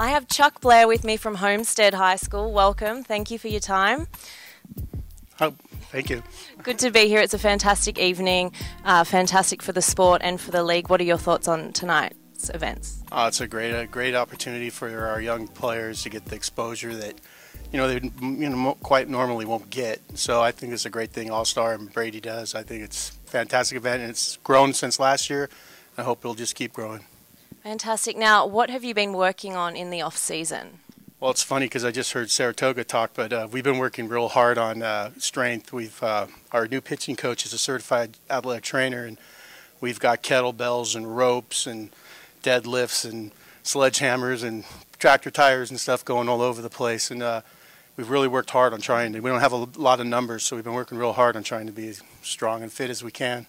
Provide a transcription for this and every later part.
I have Chuck Blair with me from Homestead High School. Welcome. Thank you for your time. Oh, thank you. Good to be here. It's a fantastic evening, fantastic for the sport and for the league. What are your thoughts on tonight's events? It's a great opportunity for our young players to get the exposure that they quite normally won't get. So I think it's a great thing All-Star and Brady does. I think it's a fantastic event, and it's grown since last year. I hope it'll just keep growing. Fantastic. Now, what have you been working on in the off-season? Well, it's funny because I just heard Saratoga talk, but we've been working real hard on strength. Our new pitching coach is a certified athletic trainer, and we've got kettlebells and ropes and deadlifts and sledgehammers and tractor tires and stuff going all over the place. And we've really worked hard on trying to. We don't have a lot of numbers, so we've been working real hard on trying to be as strong and fit as we can.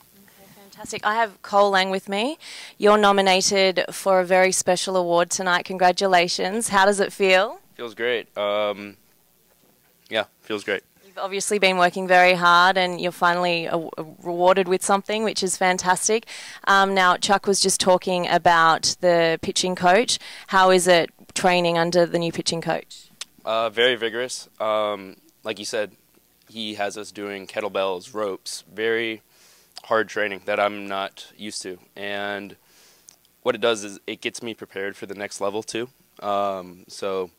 Fantastic. I have Cole Lang with me. You're nominated for a very special award tonight. Congratulations. How does it feel? Feels great. Yeah, feels great. You've obviously been working very hard and you're finally rewarded with something, which is fantastic. Now, Chuck was just talking about the pitching coach. How is it training under the new pitching coach? Very vigorous. Like you said, he has us doing kettlebells, ropes, very hard training that I'm not used to. And what it does is it gets me prepared for the next level too. So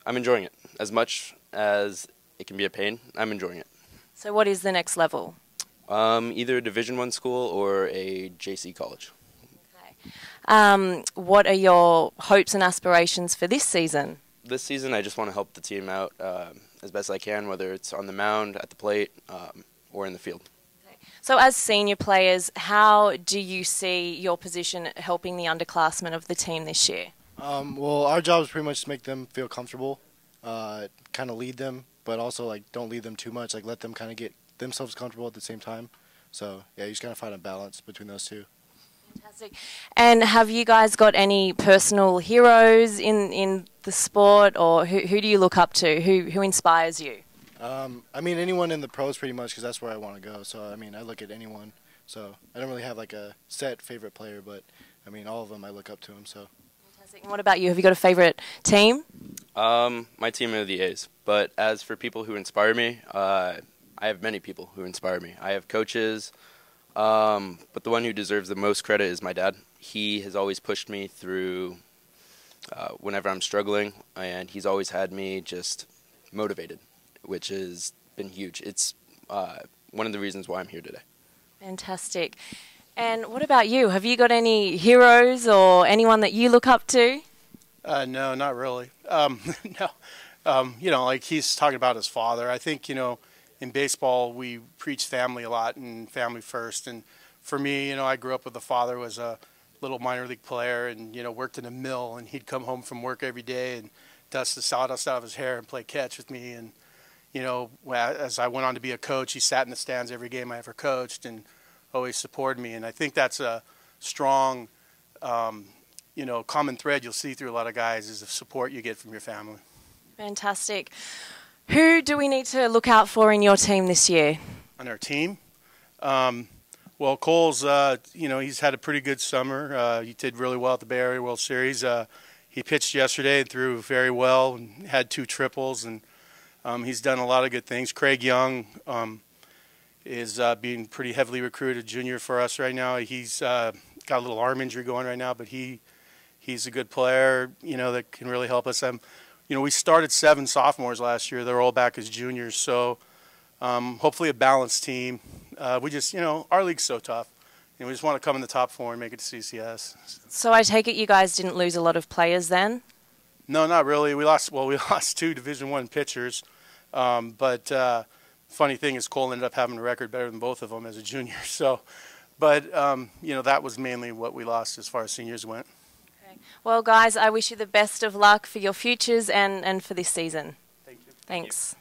I'm enjoying it. As much as it can be a pain, I'm enjoying it. So what is the next level? Either a Division I school or a JC college. Okay. What are your hopes and aspirations for this season? This season I just want to help the team out as best I can, whether it's on the mound, at the plate, or in the field. So as senior players, how do you see your position helping the underclassmen of the team this year? Well, our job is pretty much to make them feel comfortable, kind of lead them, but also don't lead them too much, let them kind of get themselves comfortable at the same time. So yeah, you just gotta find a balance between those two. Fantastic. And have you guys got any personal heroes in the sport, or who do you look up to? Who inspires you? I mean, anyone in the pros pretty much, because that's where I want to go. So, I mean, I look at anyone. So, I don't really have a set favorite player, but, I mean, all of them I look up to them. So. Fantastic. And what about you? Have you got a favorite team? My team are the A's. But as for people who inspire me, I have many people who inspire me. I have coaches, but the one who deserves the most credit is my dad. He has always pushed me through whenever I'm struggling, and he's always had me just motivated, which has been huge. It's one of the reasons why I'm here today. Fantastic. And what about you? Have you got any heroes or anyone that you look up to? No, not really. No. He's talking about his father. I think, in baseball we preach family a lot and family first. And for me, I grew up with a father who was a little minor league player and, worked in a mill. And he'd come home from work every day and dust the sawdust out of his hair and play catch with me. And as I went on to be a coach, he sat in the stands every game I ever coached and always supported me. And I think that's a strong, common thread you'll see through a lot of guys is the support you get from your family. Fantastic. Who do we need to look out for in your team this year? On our team? Well, Cole's, he's had a pretty good summer. He did really well at the Bay Area World Series. He pitched yesterday and threw very well and had 2 triples, and he's done a lot of good things. Craig Young is being pretty heavily recruited junior for us right now. He's got a little arm injury going right now, but he's a good player, that can really help us. We started 7 sophomores last year. They're all back as juniors, so hopefully a balanced team. We just, our league's so tough. We just want to come in the top 4 and make it to CCS. So I take it you guys didn't lose a lot of players then? No, not really. We lost 2 Division I pitchers. But funny thing is Cole ended up having a record better than both of them as a junior. So, but, that was mainly what we lost as far as seniors went. Okay. Well, guys, I wish you the best of luck for your futures and for this season. Thank you. Thanks.